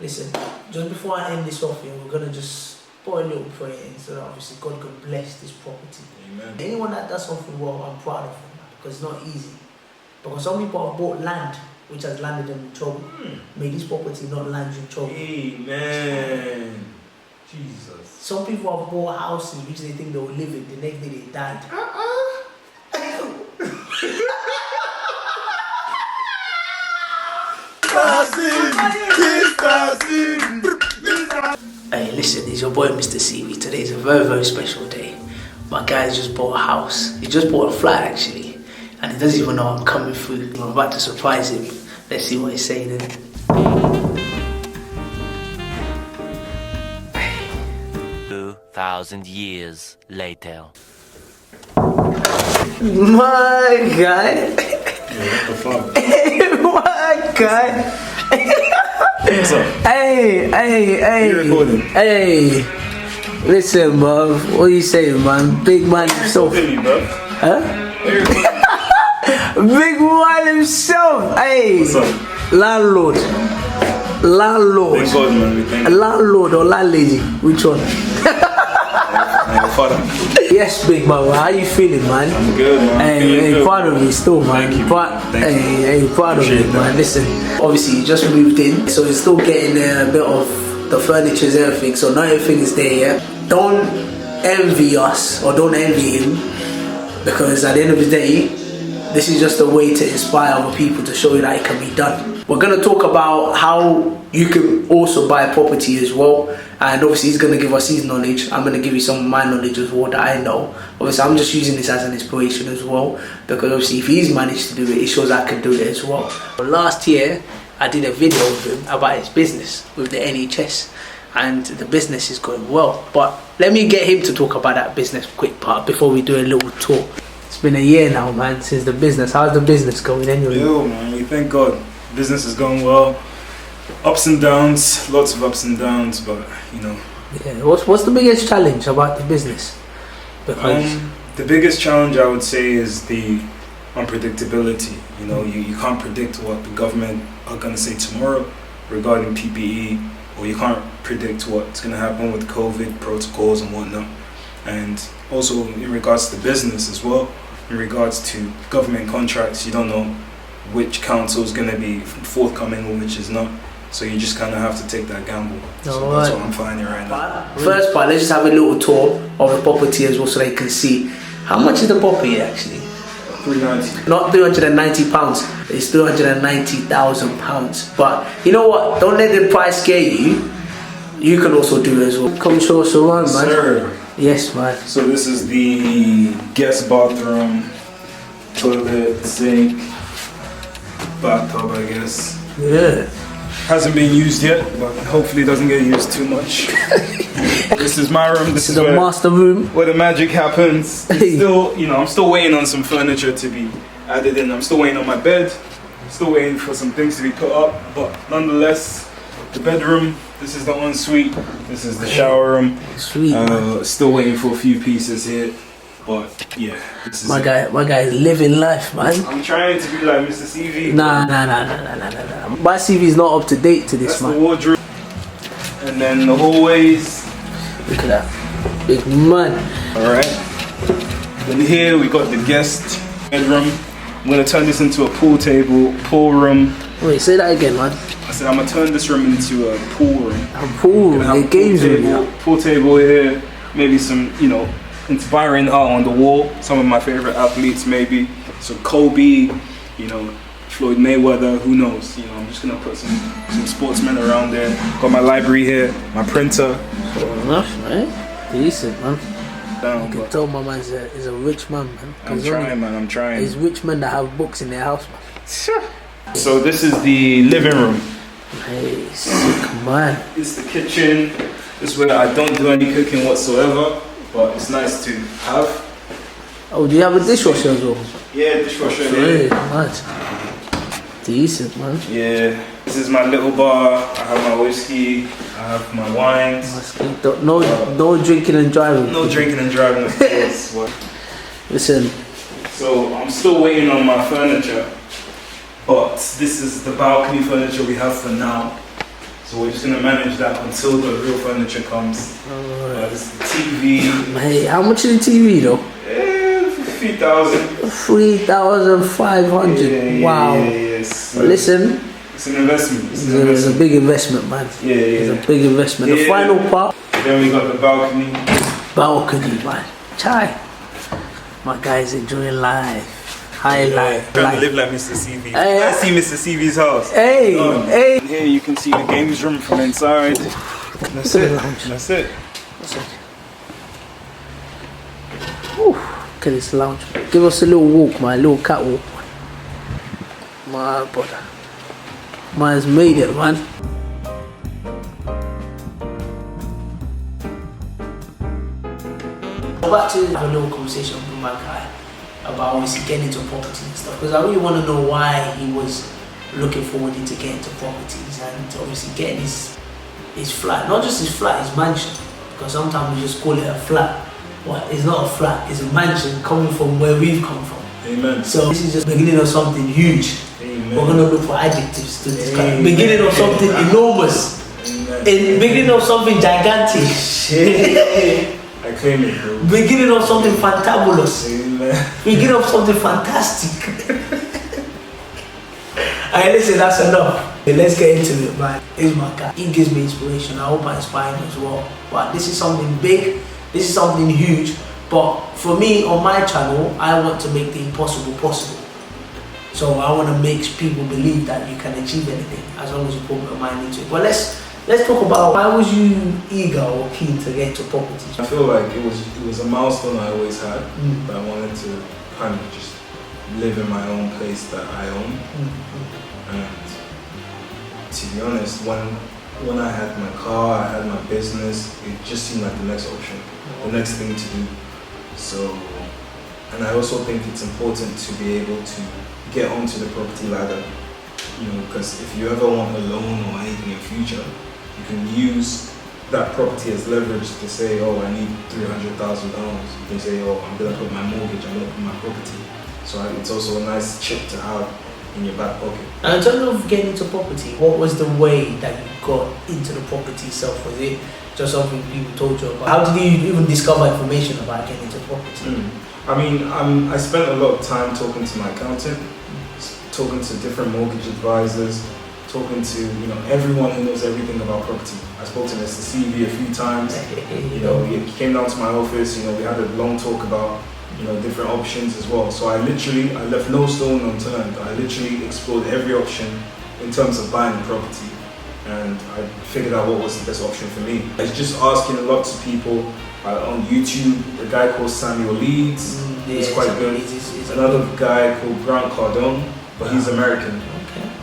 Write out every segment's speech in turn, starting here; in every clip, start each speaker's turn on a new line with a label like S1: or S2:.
S1: Listen, just before I end this off here, we're gonna just put a little prayer in so that obviously God can bless this property.
S2: Amen.
S1: Anyone that does something well, I'm proud of them because it's not easy. Because some people have bought land which has landed them in trouble. May this property not land you in trouble.
S2: Amen. Jesus.
S1: Some people have bought houses which they think they will live in, the next day they died. Hey, listen, it's your boy Mr. CV. Today's a very, very special day. My guy's just bought a house. He just bought a flat actually. And he doesn't even know I'm coming through. I'm about to surprise him. Let's see what he's saying then.
S3: 2,000 years later.
S1: My guy.
S2: What the fuck?
S1: My guy.
S2: What's up?
S1: Hey.
S2: You recording?
S1: Hey. Listen, bro. What are you saying, man? Big man himself.
S2: Bro.
S1: Huh? Big man himself. Hey.
S2: What's up?
S1: Landlord.
S2: Thank God, man. We thank God.
S1: Landlord or landlady? Which one?
S2: Father.
S1: Yes, big man. How you feeling, man?
S2: I'm good, man.
S1: Hey, proud of you still, man.
S2: Thank you.
S1: Hey, proud of you, man. Listen, obviously you just moved in, so you're still getting a bit of the furniture and everything, so not everything is there yet. Don't envy us or don't envy him, because at the end of the day, this is just a way to inspire other people to show you that it can be done. We're going to talk about how you can also buy a property as well, and obviously he's going to give us his knowledge. I'm going to give you some of my knowledge as well that I know. Obviously I'm just using this as an inspiration as well, because obviously if he's managed to do it, it shows I can do it as well. Last year I did a video with him about his business with the NHS, and the business is going well. But let me get him to talk about that business quick part before we do a little tour. It's been a year now, man, since the business. How's the business going anyway?
S2: Yo, man, we thank God. Business is going well. Ups and downs, lots of ups and downs, but you know.
S1: Yeah. What's the biggest challenge about the business? Because
S2: The biggest challenge I would say is the unpredictability. You know, you can't predict what the government are going to say tomorrow regarding PPE, or you can't predict what's going to happen with COVID protocols and whatnot. And also in regards to the business as well, in regards to government contracts, you don't know which council is going to be forthcoming or which is not. So you just kind of have to take that gamble. So that's what I'm finding right now.
S1: First part, let's just have a little tour of the property as well so they can see. How much is the property actually?
S2: £390.
S1: Not £390, it's £390,000. But you know what? Don't let the price scare you. You can also do it as well. Come show us around, man.
S2: Sir.
S1: Yes, man.
S2: So this is the guest bathroom, toilet, sink, bathtub, I guess.
S1: Yeah.
S2: Hasn't been used yet, but hopefully it doesn't get used too much. This is my room.
S1: This is the master room
S2: where the magic happens. It's still, you know, I'm still waiting on some furniture to be added in. I'm still waiting on my bed. Still waiting for some things to be put up, but nonetheless, the bedroom. This is the ensuite. This is the shower room.
S1: Sweet.
S2: Still waiting for a few pieces here, but yeah, this is
S1: my guy is living life, man.
S2: I'm trying to be like Mr. CV.
S1: Nah. My CV is not up to date to this,
S2: That's
S1: man.
S2: the wardrobe, and then the hallways.
S1: Look at that, big man.
S2: All right. Then here we got the guest bedroom. I'm gonna turn this into a pool room.
S1: Wait, say that again, man.
S2: I said I'm gonna turn this room into a pool room.
S1: A pool, the games room.
S2: Pool table here, maybe some, you know, inspiring art on the wall. Some of my favorite athletes, maybe. So Kobe, you know, Floyd Mayweather, who knows? You know, I'm just gonna put some sportsmen around there. Got my library here, my printer.
S1: Fair enough, right? Decent, man.
S2: Down,
S1: You can tell my man is a rich man, man.
S2: I'm trying, man. I'm trying.
S1: It's rich men that have books in their house, man.
S2: So this is the living room.
S1: Hey, sick man.
S2: It's the kitchen. This is where I don't do any cooking whatsoever, but it's nice to have.
S1: Oh, do you have a dishwasher as well?
S2: Yeah, dishwasher
S1: Hey,
S2: here.
S1: man. Decent, man.
S2: Yeah, this is my little bar. I have my whiskey. I have my wines.
S1: No drinking and driving.
S2: No drinking and driving, of course.
S1: Listen.
S2: So I'm still waiting on my furniture, but this is the balcony furniture we have for now. So we're just gonna manage that until the real furniture comes. This is the TV.
S1: Hey, how much is the TV though?
S2: 3,000.
S1: 3,500. Wow.
S2: Yes.
S1: Listen.
S2: It's an investment.
S1: It's a big investment, man. It's a big investment. The final part.
S2: Then we got the balcony.
S1: Balcony, man. Chai. My guy's enjoying life. High life.
S2: Trying to live like Mr. CV.
S1: Hey.
S2: I see Mr. CV's house.
S1: Hey, hey.
S2: And here you can see the games room from inside. That's it. That's it.
S1: Whew. Look at this lounge. Give us a little walk, man. A little catwalk. My brother. Man's made it, man. I'm about to have a little conversation with my guy about obviously getting into property and stuff, because I really want to know why he was looking forward to getting into properties and obviously getting his flat, not just his flat, his mansion, because sometimes we just call it a flat. Well, it's not a flat, it's a mansion coming from where we've come from.
S2: Amen.
S1: So this is just beginning of something huge.
S2: Amen.
S1: We're gonna look for adjectives to describe. Beginning of something enormous.
S2: Amen.
S1: Beginning of something gigantic.
S2: I claim it, bro.
S1: Beginning of something fantabulous.
S2: Amen.
S1: Beginning of something fantastic. Alright, listen, that's enough. Okay, let's get into it, man. Here's my guy. He gives me inspiration. I hope I inspire him as well. But this is something big. This is something huge. But for me, on my channel, I want to make the impossible possible. So I want to make people believe that you can achieve anything as long as you put your mind into it. But let's talk about, why was you eager or keen to get into property?
S2: I feel like it was a milestone I always had, that I wanted to kind of just live in my own place that I own. And to be honest, when I had my car, I had my business, it just seemed like the next option, the next thing to do. So, and I also think it's important to be able to get onto the property ladder, because if you ever want a loan or anything in the future, you can use that property as leverage to say, oh, I need $300,000. You can say, oh, I'm gonna put my mortgage, I'm gonna put my property. So it's also a nice chip to have in your back pocket.
S1: And in terms of getting into property, what was the way that you got into the property itself? Was it just something people told you about? How did you even discover information about getting into property?
S2: I mean, I spent a lot of time talking to my accountant, talking to different mortgage advisors, talking to everyone who knows everything about property. I spoke to Mr. CV a few times. He came down to my office. We had a long talk about different options as well. So I left no stone unturned. I literally explored every option in terms of buying a property, and I figured out what was the best option for me. I was just asking lots of people on YouTube. A guy called Samuel Leeds, he's quite good. Another guy called Grant Cardone, but he's American.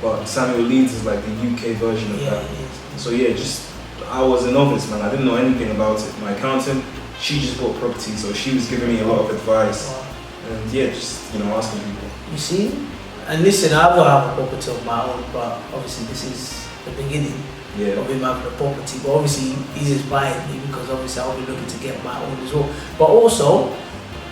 S2: But Samuel Leeds is like the UK version of that. So I was a novice, man. I didn't know anything about it. My accountant, she just bought property, so she was giving me a lot of advice. And asking people. You see? And listen, I will have a property of my own, but obviously this is the beginning of him having a property. But obviously he's inspired me, because obviously I'll be looking to get my own as well. But also,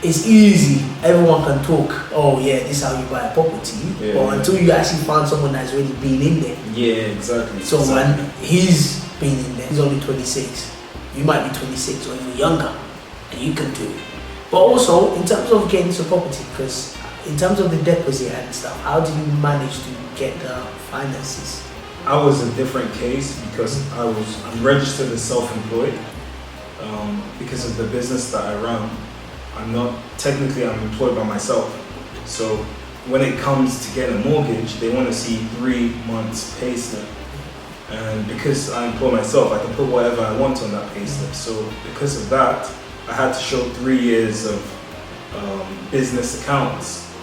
S2: it's easy. Everyone can talk. Oh yeah, this is how you buy a property. But until you actually find someone that's already been in there. Yeah, exactly. So when he's been in there, he's only 26. You might be 26 or even younger, and you can do it. But also, in terms of getting into property, because in terms of the deposit and stuff, how do you manage to get the finances? I was a different case because I'm registered as self-employed. Because of the business that I run, I'm employed by myself. So when it comes to getting a mortgage, they want to see 3 months pay slip. And because I employ myself, I can put whatever I want on that pay slip. So because of that, I had to show 3 years of business accounts.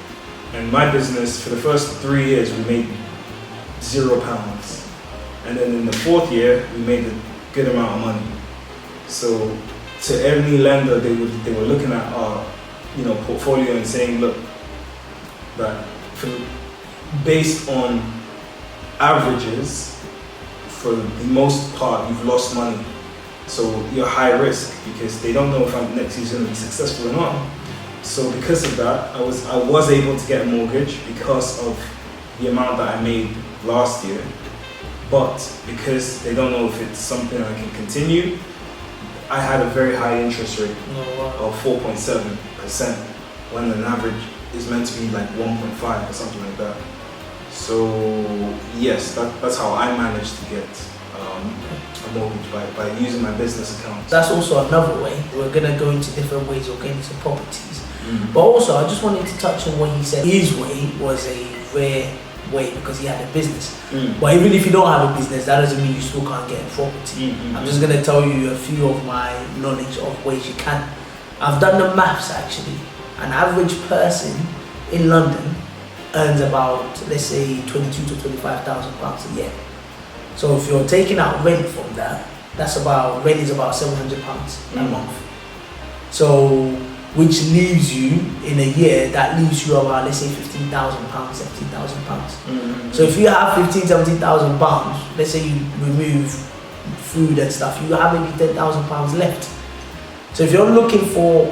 S2: And my business, for the first 3 years, we made £0. And then in the 4th year, we made a good amount of money. So to any lender, they were looking at our portfolio and saying, look, that based on averages, for the most part, you've lost money. So you're high risk, because they don't know if next year's going to be successful or not. So because of that, I was able to get a mortgage because of the amount that I made last year. but because they don't know if it's something I can continue, I had a very high interest rate of 4.7% when an average is meant to be like 1.5 or something like that. So yes, that's how I managed to get a mortgage by using my business account.
S1: That's also another way. We're gonna go into different ways of getting into properties. But also, I just wanted to touch on what he said. His way was a rare way because he had a business. But even if you don't have a business, that doesn't mean you still can't get a property. I'm just gonna tell you a few of my knowledge of ways you can. I've done the maths actually. An average person in London earns about, let's say, 22 to 25,000 pounds a year. So if you're taking out rent from that, rent is about 700 pounds a month. So, which leaves you in a year, that leaves you about, let's say, 15,000 pounds, 17,000 pounds. So if you have 15, 17,000 pounds, let's say you remove food and stuff, you have maybe 10,000 pounds left. So if you're looking for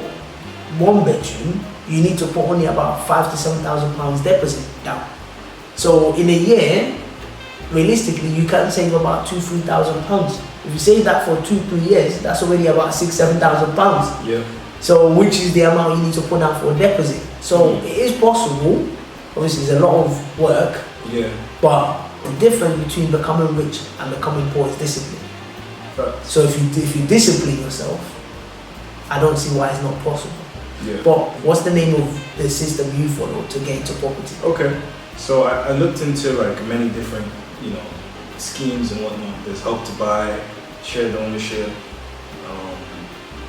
S1: one bedroom, you need to put only about 5,000 to 7,000 pounds deposit down. So in a year, realistically, you can save about 2,000 to 3,000 pounds. If you save that for 2-3 years, that's already about 6,000 to 7,000 pounds.
S2: Yeah.
S1: So which is the amount you need to put down for a deposit. So it is possible. Obviously, it's a lot of work.
S2: Yeah.
S1: But the difference between becoming rich and becoming poor is discipline.
S2: Right.
S1: So if you discipline yourself, I don't see why it's not possible.
S2: Yeah.
S1: But what's the name of the system you follow to get into property?
S2: Okay. So I looked into like many different, schemes and whatnot. There's Help to Buy, shared ownership,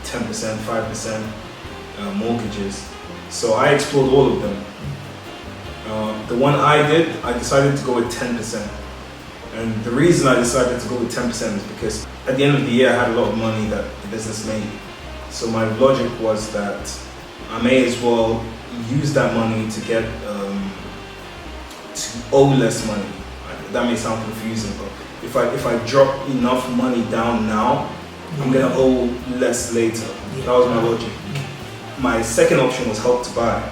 S2: 10%, 5% mortgages. So I explored all of them. The one I did, I decided to go with 10%. And the reason I decided to go with 10% is because at the end of the year I had a lot of money that the business made. So my logic was that I may as well use that money to get to owe less money. That may sound confusing, but if I drop enough money down now, I'm gonna owe less later. That was my logic. My second option was Help to Buy,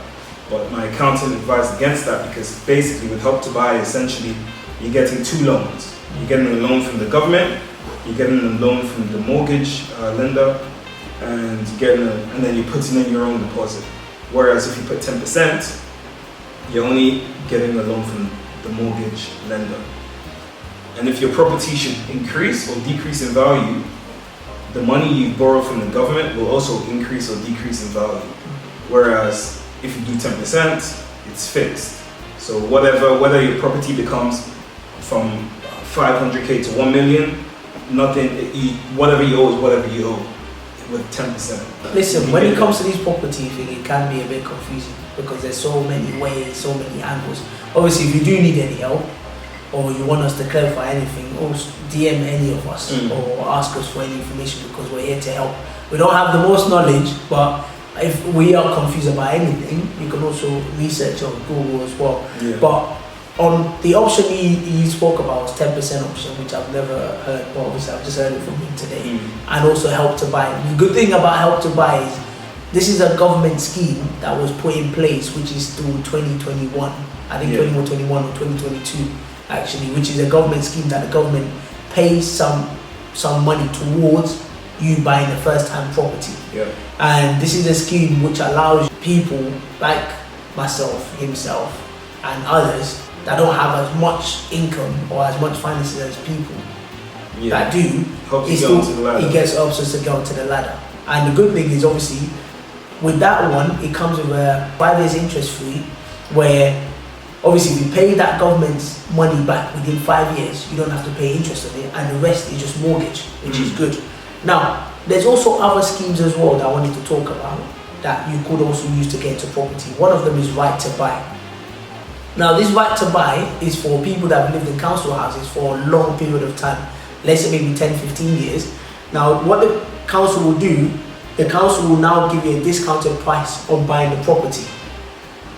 S2: but my accountant advised against that because basically with Help to Buy, essentially you're getting two loans. You're getting a loan from the government, you're getting a loan from the mortgage lender, and then you're putting in your own deposit. Whereas if you put 10%, you're only getting a loan from the mortgage lender. And if your property should increase or decrease in value, the money you borrow from the government will also increase or decrease in value. Whereas if you do 10%, it's fixed. So whether your property becomes from 500k to 1 million, whatever you owe is whatever you owe with 10%.
S1: Listen, when it comes to these property thing, it can be a bit confusing because there's so many ways, so many angles. Obviously, if you do need any help or you want us to clarify anything, also DM any of us or ask us for any information because we're here to help. We don't have the most knowledge, but if we are confused about anything, you can also research on Google as well.
S2: Yeah.
S1: But on the option he spoke about was 10% option, which I've never heard, but obviously I've just heard it from him today. And also Help to Buy. The good thing about Help to Buy is this is a government scheme that was put in place, which is through 2021. I think 2021 or 2022 actually, which is a government scheme that the government pays some money towards you buying a first-time property.
S2: Yeah.
S1: And this is a scheme which allows people like myself, himself, and others that don't have as much income or as much finances as people that do. It helps us to get onto the ladder. And the good thing is obviously with that one, it comes with a 5 years interest free, where obviously if you pay that government's money back within 5 years, you don't have to pay interest on it, and the rest is just mortgage, which is good. Now, there's also other schemes as well that I wanted to talk about that you could also use to get into property. One of them is Right to Buy. Now, this Right to Buy is for people that have lived in council houses for a long period of time, let's say maybe 10, 15 years. Now, what the council will do, the council will now give you a discounted price on buying the property.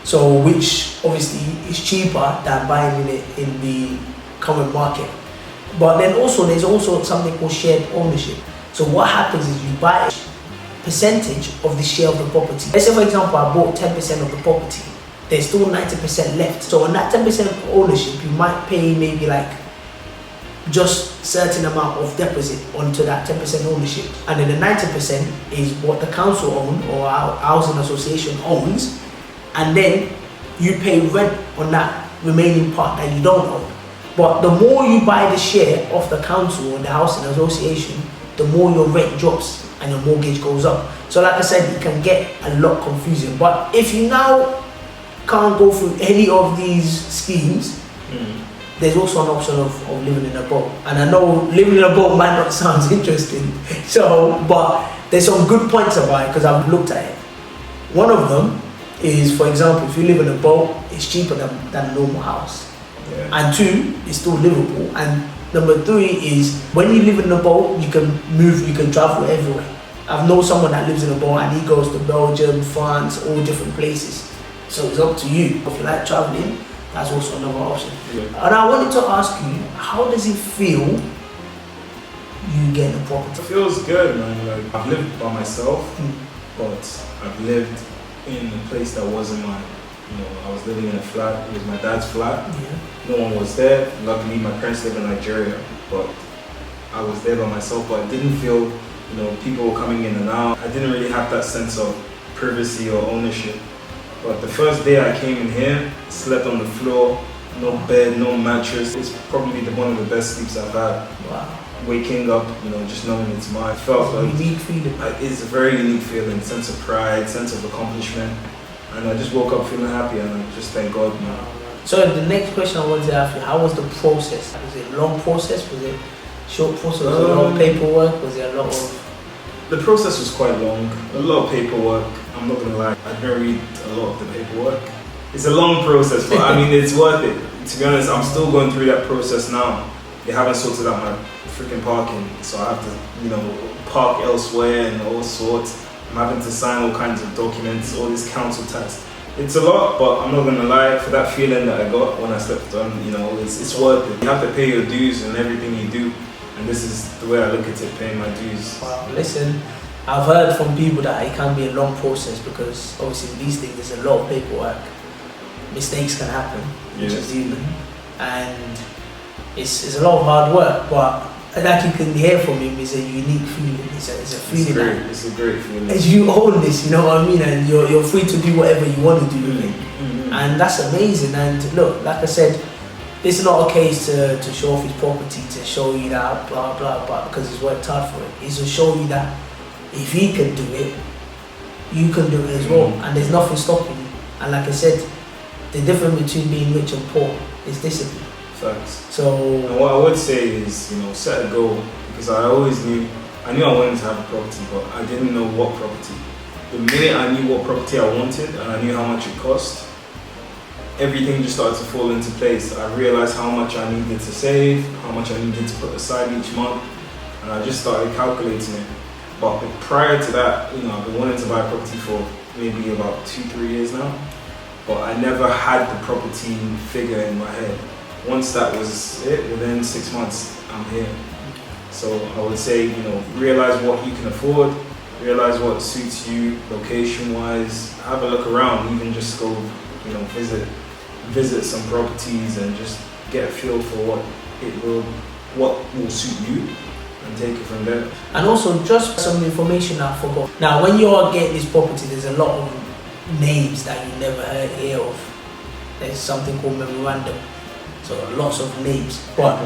S1: So, which obviously is cheaper than buying it in the common market. But then also, there's also something called shared ownership. So what happens is you buy a percentage of the share of the property. Let's say for example, I bought 10% of the property. There's still 90% left. So on that 10% ownership, you might pay maybe like just certain amount of deposit onto that 10% ownership, and then the 90% is what the council own or our housing association owns, and then you pay rent on that remaining part that you don't own. But the more you buy the share of the council or the housing association, the more your rent drops and your mortgage goes up. So like I said, it can get a lot confusing. But if you now can't go through any of these schemes, there's also an option of living in a boat. And I know living in a boat might not sound interesting, but there's some good points about it because I've looked at it. One of them is, for example, if you live in a boat, it's cheaper than a normal house.
S2: Yeah.
S1: And two, it's still livable. And number three is, when you live in a boat, you can move, you can travel everywhere. I've known someone that lives in a boat and he goes to Belgium, France, all different places. So it's up to you. If you like traveling, that's also another option.
S2: Yeah.
S1: And I wanted to ask you, how does it feel you getting a property?
S2: It feels good, man. Like, I've lived by myself, but I've lived in a place that wasn't mine. You know, I was living in a flat. It was my dad's flat.
S1: Yeah.
S2: No one was there. Luckily, my parents live in Nigeria, but I was there by myself. But I didn't feel, you know, people were coming in and out. I didn't really have that sense of privacy or ownership. But the first day I came in here, slept on the floor, no bed, no mattress. It's probably one of the best sleeps I've had.
S1: Wow.
S2: Waking up, you know, just knowing it's mine. I felt like
S1: Unique feeling.
S2: it's a very unique feeling, sense of pride, sense of accomplishment. And I just woke up feeling happy, and I just thank God, man.
S1: So the next question I wanted to ask you, how was the process? Was it a long process? Was it short process? Was it a lot of paperwork? Was it a lot of...
S2: The process was quite long, a lot of paperwork. I'm not gonna lie, I didn't read a lot of the paperwork. It's a long process, but I mean, it's worth it. To be honest, I'm still going through that process now. They haven't sorted out my freaking parking, so I have to, you know, park elsewhere and all sorts. I'm having to sign all kinds of documents, all this council tax. It's a lot, but I'm not gonna lie, for that feeling that I got when I stepped on, you know, it's worth it. You have to pay your dues in everything you do, and this is the way I look at it, paying my dues.
S1: Wow, listen, I've heard from people that it can be a long process because obviously these things, there's a lot of paperwork. Mistakes can happen, which is human, and it's a lot of hard work, but like you can hear from him, it's a unique feeling. It's a feeling.
S2: It's a great feeling.
S1: As you own this, you know what I mean, and you're free to do whatever you want to do with it, and that's amazing. And look, like I said, this is not a case to show off his property, to show you that blah blah blah because he's worked hard for it. It's to show you that if he can do it, you can do it as well, and there's nothing stopping you. And like I said, the difference between being rich and poor is discipline.
S2: Facts.
S1: So,
S2: and what I would say is, you know, set a goal, because I knew I wanted to have a property, but I didn't know what property. The minute I knew what property I wanted and I knew how much it cost, everything just started to fall into place. I realized how much I needed to save, how much I needed to put aside each month, and I just started calculating it. But prior to that, you know, I've been wanting to buy a property for maybe about 2-3 years now, but I never had the property figure in my head. Once that was it, within 6 months, I'm here. So I would say, you know, realize what you can afford, realize what suits you location-wise, have a look around, even just go, you know, visit some properties and just get a feel for what will suit you and take it from there. And
S1: also, just some information I forgot. Now, when you are getting this property, there's a lot of names that you never heard of. There's something called memorandum. So lots of names, but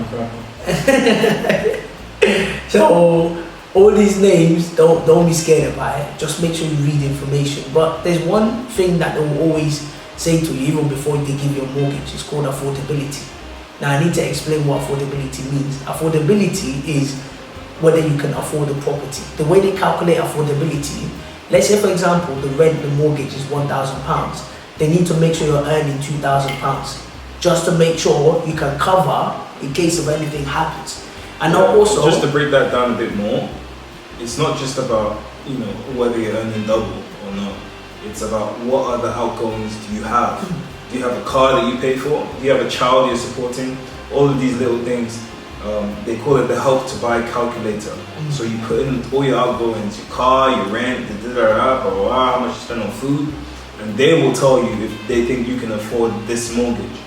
S1: so all these names, don't be scared about it. Just make sure you read information. But there's one thing that they will always say to you, even before they give you a mortgage. It's called affordability. Now I need to explain what affordability means. Affordability is whether you can afford the property. The way they calculate affordability, let's say for example the rent, the mortgage is £1,000. They need to make sure you're earning £2,000. Just to make sure you can cover in case of anything happens. And also,
S2: just to break that down a bit more, it's not just about, you know, whether you're earning double or not. It's about what other outgoings do you have. Do you have a car that you pay for? Do you have a child you're supporting? All of these little things, they call it the help to buy calculator. So you put in all your outgoings, your car, your rent, how much you spend on food, and they will tell you if they think you can afford this mortgage.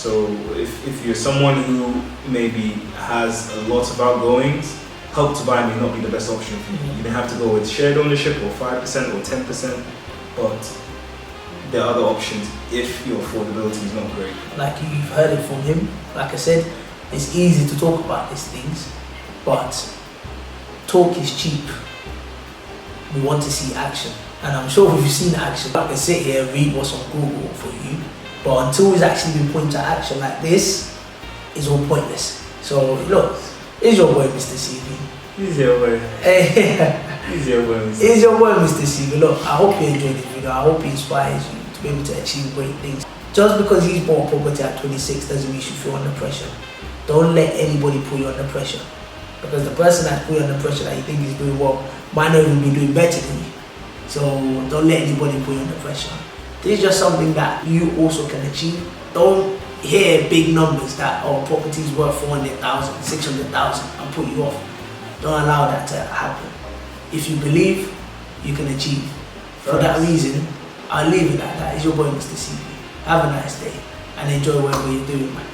S2: So if you're someone who maybe has a lot of outgoings, Help to Buy may not be the best option for you. You may have to go with shared ownership or 5% or 10%, but there are other options if your affordability is not great.
S1: Like you've heard it from him, like I said, it's easy to talk about these things, but talk is cheap. We want to see action. And I'm sure if you've seen action, I can sit here and read what's on Google for you, but until it's actually been put into action like this, it's all pointless. So look, it's your boy Mr. CV.
S2: He's your boy. He's your boy.
S1: It's your boy Mr. CV. Look, I hope you enjoyed this video. I hope it inspires you to be able to achieve great things. Just because he's bought property at 26 doesn't mean you should feel under pressure. Don't let anybody put you under pressure. Because the person that's put you under pressure that you think is doing well might not even be doing better than you. So don't let anybody put you under pressure. This is just something that you also can achieve. Don't hear big numbers that property is worth 400,000, 600,000 and put you off. Don't allow that to happen. If you believe, you can achieve. For that reason, I'll leave it at that. It's your boy Mr. CV. Have a nice day and enjoy whatever you're doing, man.